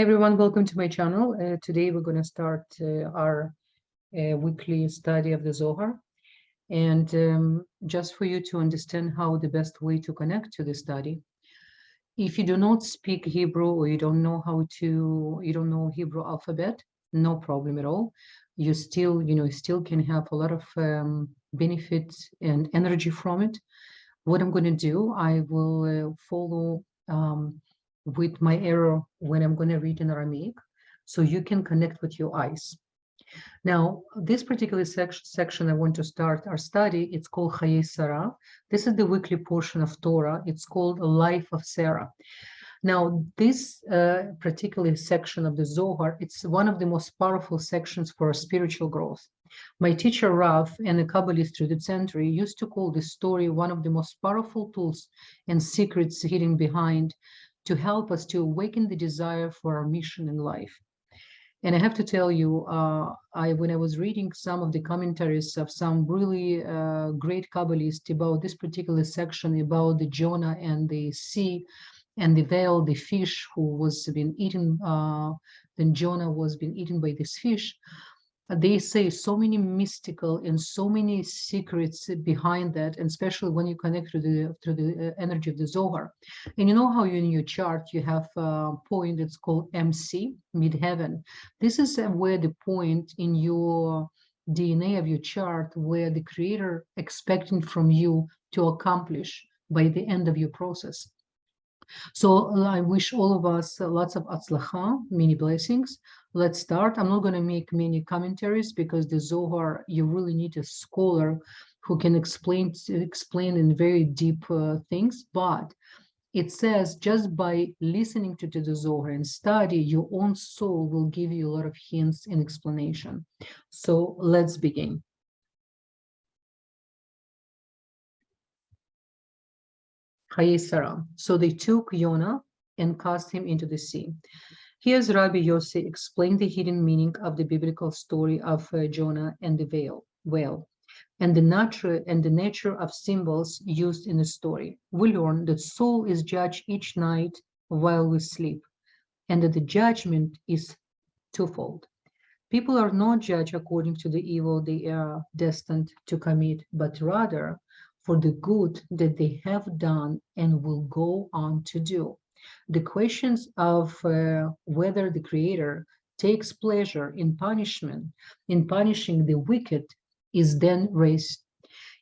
Everyone, welcome to my channel. Today we're going to start our weekly study of the Zohar. And just for you to understand how the best way to connect to the study, if you do not speak Hebrew or you don't know Hebrew alphabet, no problem at all. You still can have a lot of benefits and energy from it. What I'm going to do, I will follow with my arrow when I'm going to read in Aramaic, so you can connect with your eyes. Now, this particular section I want to start our study, it's called Chayei Sarah. This is the weekly portion of Torah. It's called Life of Sarah. Now, this particular section of the Zohar, it's one of the most powerful sections for spiritual growth. My teacher, Rav, and the Kabbalist through the century used to call this story one of the most powerful tools and secrets hidden behind to help us to awaken the desire for our mission in life. And I have to tell you, when I was reading some of the commentaries of some really great Kabbalists about this particular section, about the Jonah and the sea and the whale, the fish who was being eaten, then Jonah was being eaten by this fish, they say so many mystical and so many secrets behind that, and especially when you connect through the energy of the Zohar. And you know how in your chart you have a point that's called MC, midheaven. This is where the point in your DNA of your chart where the Creator expecting from you to accomplish by the end of your process. So I wish all of us lots of atzlacha, many blessings. Let's start. I'm not going to make many commentaries because the Zohar, you really need a scholar who can explain in very deep things. But it says just by listening to the Zohar and study, your own soul will give you a lot of hints and explanation. So let's begin. Chayei Sarah. So they took Yonah and cast him into the sea. Here's Rabbi Yossi explain the hidden meaning of the biblical story of Jonah and the whale, and the nature of symbols used in the story. We learn that soul is judged each night while we sleep, and that the judgment is twofold. People are not judged according to the evil they are destined to commit, but rather for the good that they have done and will go on to do. The questions of whether the Creator takes pleasure in punishing the wicked is then raised.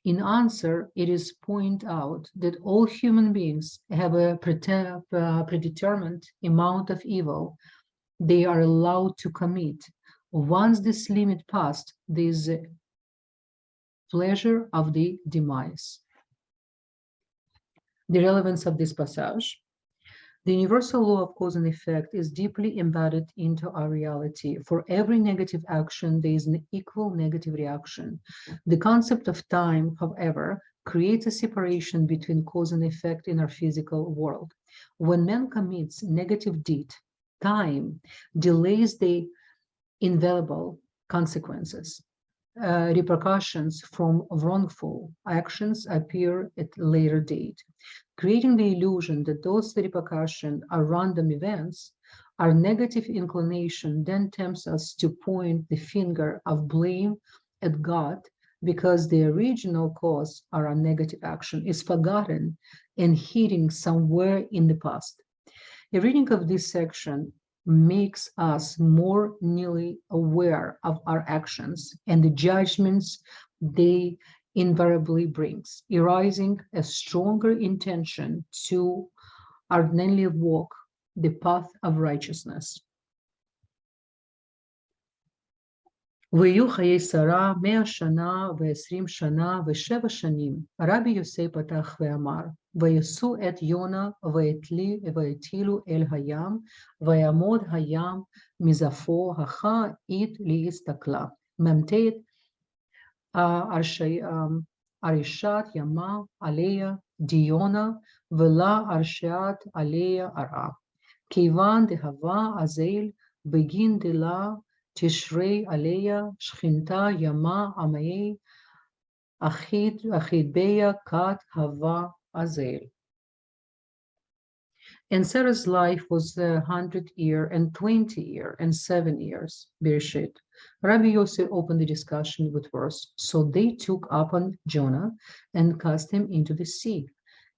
In answer, it is pointed out that all human beings have a predetermined amount of evil they are allowed to commit. Once this limit passed, there is a pleasure of the demise. The relevance of this passage. The universal law of cause and effect is deeply embedded into our reality. For every negative action, there is an equal negative reaction. The concept of time, however, creates a separation between cause and effect in our physical world. When man commits negative deed, time delays the inevitable consequences. Repercussions from wrongful actions appear at a later date, creating the illusion that those repercussions are random events. Our negative inclination then tempts us to point the finger of blame at God because the original cause of our negative action is forgotten and hidden somewhere in the past. A reading of this section makes us more nearly aware of our actions and the judgments they invariably brings, arising a stronger intention to ardently walk the path of righteousness. ויהיו חיי שרה 100 שנה ו20 שנה ו7 שנים. רבי יוסי פתח ואמר, ויסו את יונה והטילו אל הים, ויעמוד הים מזפו החית להסתכלה. מ"ט ארשת ימה עליה דיונה, ולה ארשת עליה ארה. כיוון דהבה אזל בגין דלה תשרי עליה שכינתה ימה עמי אחיד ביה כת הווה אזל. And Sarah's life was 100 year and 20 year and 7 years, Bereshit. Rabbi Yossi opened the discussion with verse, so they took upon Jonah and cast him into the sea,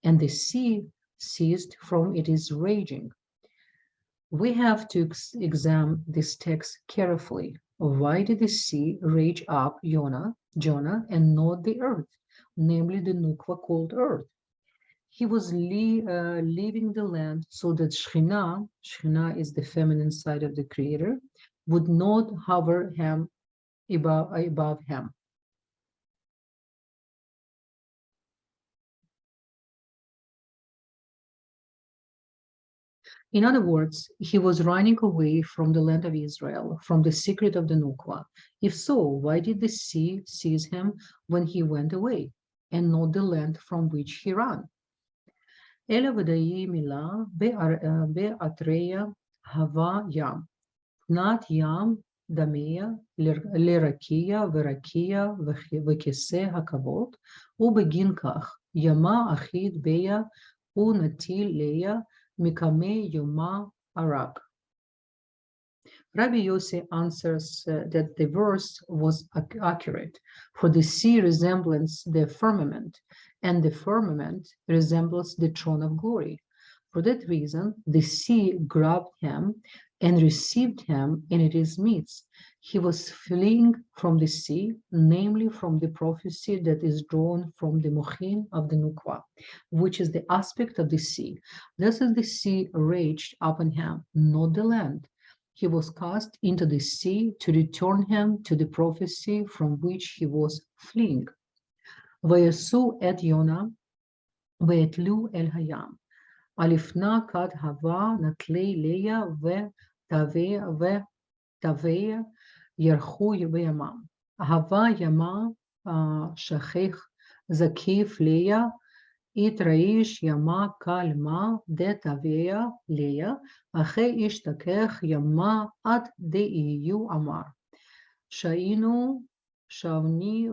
and the sea ceased from its raging. We have to examine this text carefully. Why did the sea rage up Jonah, and not the earth, namely the Nukwa called earth? He was leaving the land so that Shekhinah is the feminine side of the Creator, would not hover him above him. In other words, he was running away from the land of Israel, from the secret of the Nukwa. If so, why did the sea seize him when he went away, and not the land from which he ran? אלא ודאי מילה באתריה הווה ים. תנת ים דמיה לרקיע ורקיע וכיסא הכבוד, ובגין כך ימה אחיד ביה ונטיל ליה מקמי יומה הרג. Rabbi Yossi answers that the verse was accurate, for the sea resembles the firmament, and the firmament resembles the throne of glory. For that reason, the sea grabbed him and received him in its midst. He was fleeing from the sea, namely from the prophecy that is drawn from the Mochin of the Nukwa, which is the aspect of the sea. Thus as the sea raged upon him, not the land. He was cast into the sea to return him to the prophecy from which he was fleeing. ויסעו את יונה ויתלו אל הים. הלפנה כד הווה נטלי ליה ותביה ירחו בימם. הווה ימה שכיח זקיף ליה יתראיש ימה קל מה דתביה ליה, אחי ישתכח ימה עד דאיו אמר. שהיינו שבני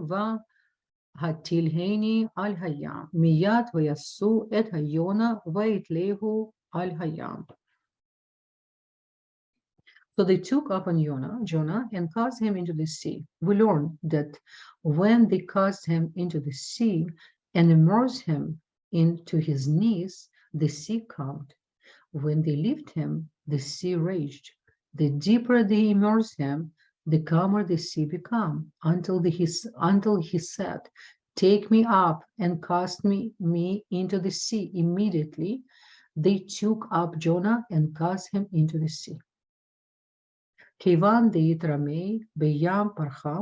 והתלהני על הים, מיד ויסעו את היונה ויתלהו על הים. So they took upon Jonah, and cast him into the sea. We learn that when they cast him into the sea and immersed him into his knees, the sea calmed. When they lifted him, the sea raged. The deeper they immersed him, the calmer the sea became, until he said, "Take me up and cast me into the sea." Immediately, they took up Jonah and cast him into the sea. כיוון דהתרמי בים פרחה,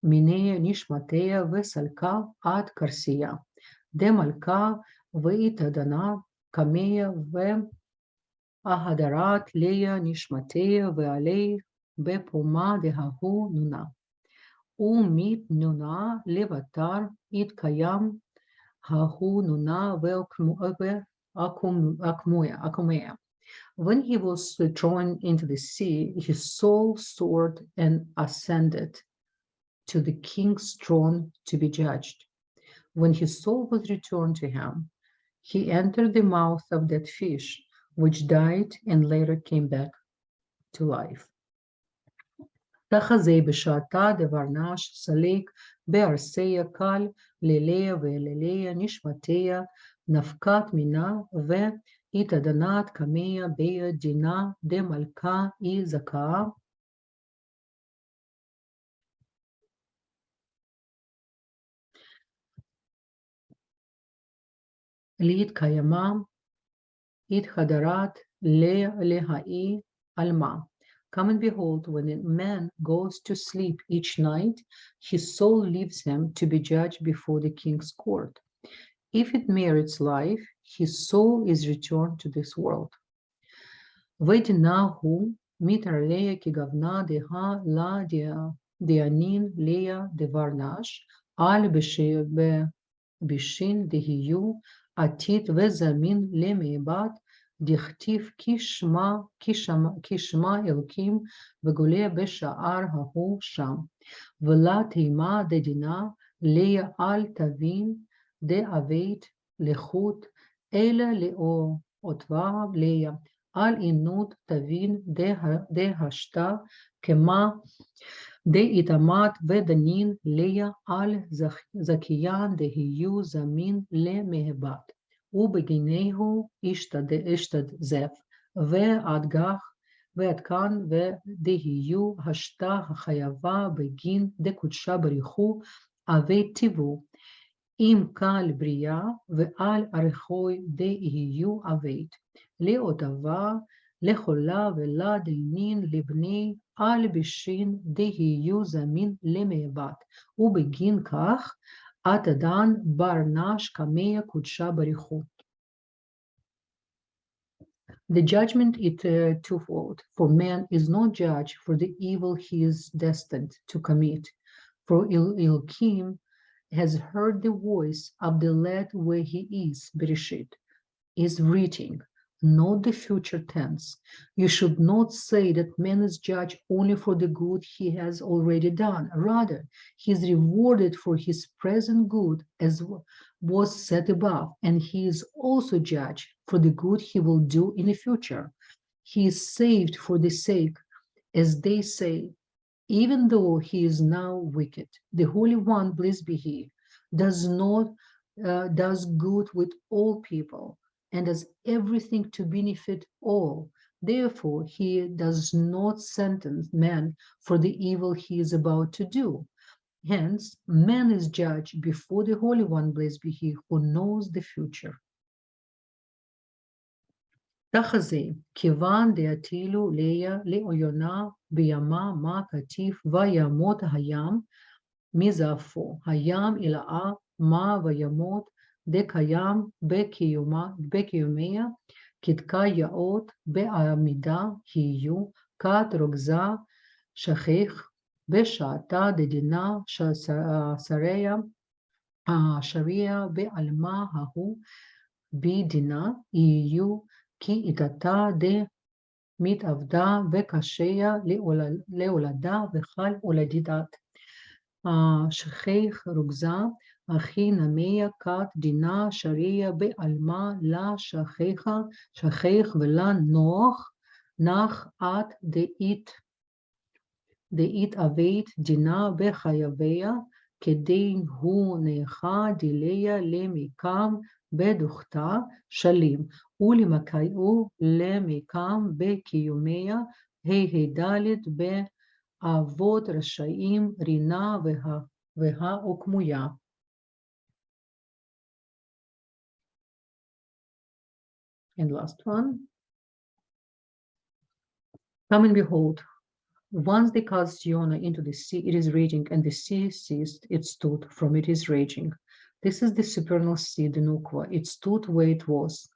מיני נשמתיה וסלקה עד קרסיה, דמלכה והתאדנה קמיה וההדרת ליה נשמתיה ועלי בפומה דההוא נונה. ומית נונה לבטר התקיים ההוא נונה ועקמיה. When he was thrown into the sea, his soul soared and ascended to the king's throne to be judged. When his soul was returned to him, he entered the mouth of that fish, which died and later came back to life. תחזה בשעתה דברנש סליק בארסיה קל לליה ולליה נשמתיה נפקת מינה והתאדנת קמיה ביה דינה דמלכה היא זכאה. להתקיימה התחדרת להאי עלמה. Come and behold, when a man goes to sleep each night, his soul leaves him to be judged before the king's court. If it merits life, his soul is returned to this world. ודינהו מתערליה כגוונה דהה לה דענין ליה דברנש, על בשין דהיו עתיד וזמין למעבד, דכתיב כשמה אלוקים וגולה בשער ההוא שם, ולה תימה דדינה ליה אל תבין דאבית לחוט, אלא Otva Leia. Al inut tavin dehashta kema de itamat vedanin Leia al zakiyan dehiyu zamin le mehebat. ובגיניהו השתדזף, ועד כאן ודהיו השתה החייבה בגין דקודשה בריחו, אבי טיבו, אם קל בריאה ועל ערכוי דהיו אבית, לאותבה, לחולה ולדינין לבני על בשין דהיו זמין למאבט, ובגין כך Atadan barnash kameya kudsha barichut. The judgment is twofold. For man is not judged for the evil he is destined to commit. For Elohim has heard the voice of the lad where he is, Bereshit, is written, not the future tense. You should not say that man is judged only for the good he has already done. Rather, he is rewarded for his present good as was said above, and he is also judged for the good he will do in the future. He is saved for the sake, as they say, even though he is now wicked. The Holy One, blessed be he, does good with all people, and does everything to benefit all. Therefore, he does not sentence man for the evil he is about to do. Hence, man is judged before the Holy One, blessed be he, who knows the future. תחזה, כיוון דעתילו ליה לאויונה בימה מה כתיב וימות הים מזעפו, הים אלאה מה וימות דקיים בקיומיה, כתקה יאות בעמידה יהיו, כת רוגזה שכיח בשעתה דדינה שריה בעלמה ההוא בדינה יהיו, כי איתתה מתעבדה וקשיה להולדה וחל הולדת. שכיח רוגזה אחי נמיה כת דינה שריה בעלמה לה שכיח ולה נח את דאית אבית דינה בחייביה, כדי הוא נחה דיליה למקם בדוכתה שלים, ולמקם בקיומיה, דלת באבות רשעים רינה והעוקמויה. And last one. Come and behold. Once they cast Jonah into the sea, it is raging, and the sea ceased, it stood from it is raging. This is the supernal sea, the Nukwa. It stood where it was.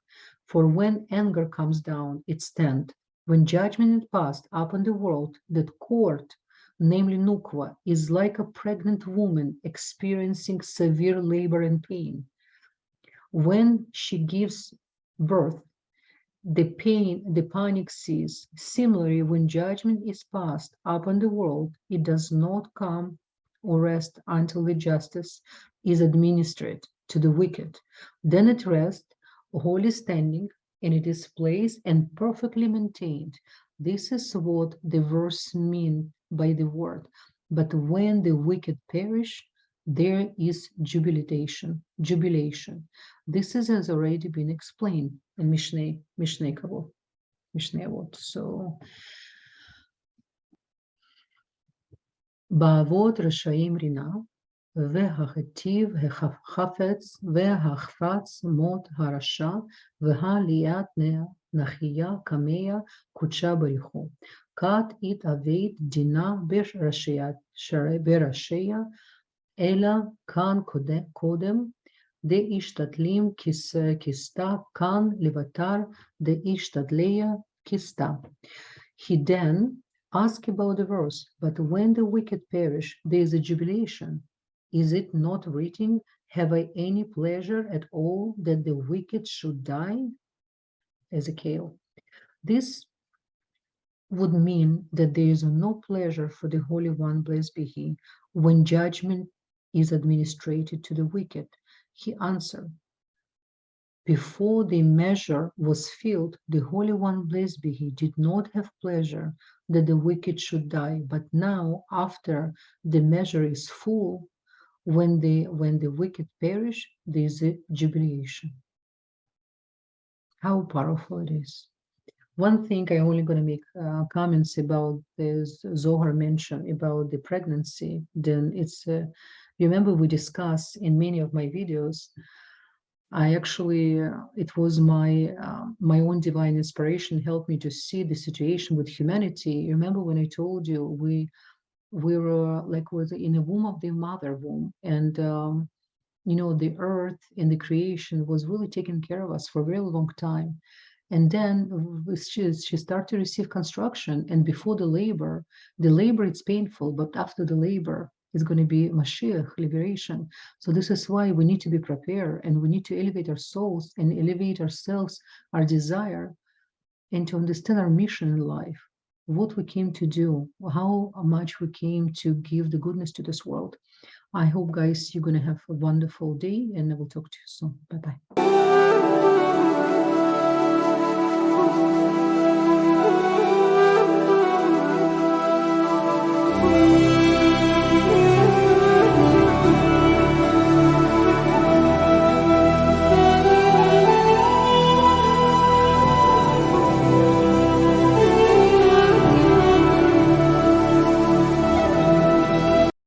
For when anger comes down, it stands. When judgment is passed upon the world, that court, namely Nukwa, is like a pregnant woman experiencing severe labor and pain. When she gives birth, the panic ceases. Similarly, when judgment is passed upon the world, it does not come or rest until the justice is administered to the wicked. Then it rests, wholly standing, and it is placed and perfectly maintained. This is what the verse means by the word. But when the wicked perish, there is jubilation. This has already been explained in Mishneh Avot. So, באבות רשעים רינה, והכתיב החפץ והחפץ מות הרשע, והליאת נחייה קמיה קודשה בריחו. כת התאבית דינה בראשיה, אלא כאן קודם, דאשתדלים כסתה, כאן לבטר דאשתדליה כסתה. He then asked about the verse, but when the wicked perish, there is a jubilation. Is it not written, have I any pleasure at all that the wicked should die? Ezekiel. This would mean that there is no pleasure for the Holy One, blessed be he, when judgment is administered to the wicked. He answered, Before the measure was filled, the Holy One, blessed be He, did not have pleasure that the wicked should die. But now, after the measure is full, when the wicked perish, there is a jubilation. How powerful it is. One thing I'm only going to make comments about this Zohar mention about the pregnancy. Then it's, remember we discussed in many of my videos, I actually, it was my own divine inspiration helped me to see the situation with humanity. Remember when I told you we were like was in a womb of the mother womb, and the earth and the creation was really taking care of us for a very long time. And then she started to receive construction, and before the labor it's painful, but after the labor is going to be Mashiach, liberation. So this is why we need to be prepared, and we need to elevate our souls and elevate ourselves, our desire, and to understand our mission in life, what we came to do, how much we came to give the goodness to this world. I hope, guys, you're going to have a wonderful day, and I will talk to you soon. Bye-bye.